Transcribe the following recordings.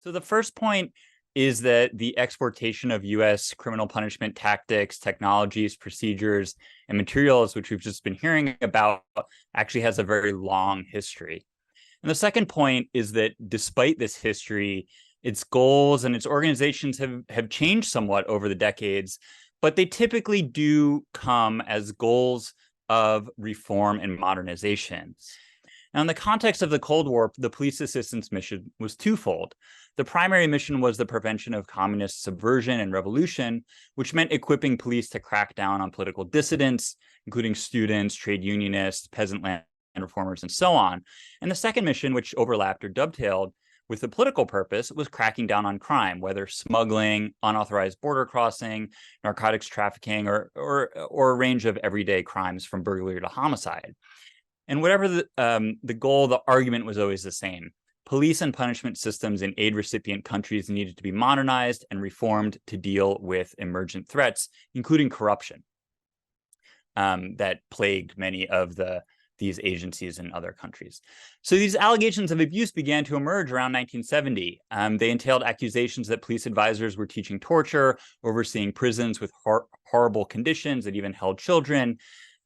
So the first point is that the exportation of US criminal punishment tactics, technologies, procedures, and materials, which we've just been hearing about, actually has a very long history. And the second point is that despite this history, its goals and its organizations have changed somewhat over the decades, but they typically do come as goals of reform and modernization. Now, in the context of the Cold War, the police assistance mission was twofold. The primary mission was the prevention of communist subversion and revolution, which meant equipping police to crack down on political dissidents, including students, trade unionists, peasant land reformers, and so on. And the second mission, which overlapped or dovetailed with the political purpose, was cracking down on crime, whether smuggling, unauthorized border crossing, narcotics trafficking, or a range of everyday crimes from burglary to homicide. And whatever the goal, the argument was always the same. Police and punishment systems in aid recipient countries needed to be modernized and reformed to deal with emergent threats, including corruption that plagued many of these agencies in other countries. So these allegations of abuse began to emerge around 1970. They entailed accusations that police advisors were teaching torture, overseeing prisons with horrible conditions that even held children.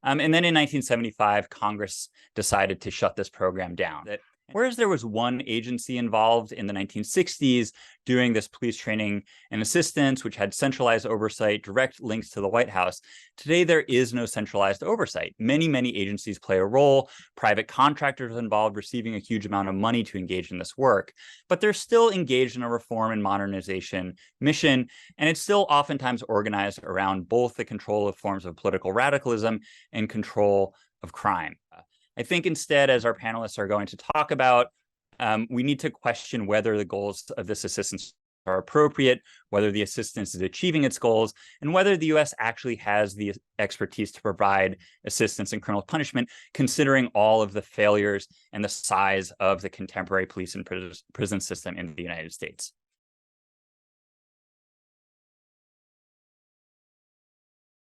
And then in 1975, Congress decided to shut this program down. Whereas there was one agency involved in the 1960s doing this police training and assistance, which had centralized oversight, direct links to the White House, today there is no centralized oversight. Many agencies play a role, private contractors involved receiving a huge amount of money to engage in this work, but they're still engaged in a reform and modernization mission, and it's still oftentimes organized around both the control of forms of political radicalism and control of crime. I think instead, as our panelists are going to talk about, we need to question whether the goals of this assistance are appropriate, whether the assistance is achieving its goals, and whether the US actually has the expertise to provide assistance in criminal punishment, considering all of the failures and the size of the contemporary police and prison system in the United States.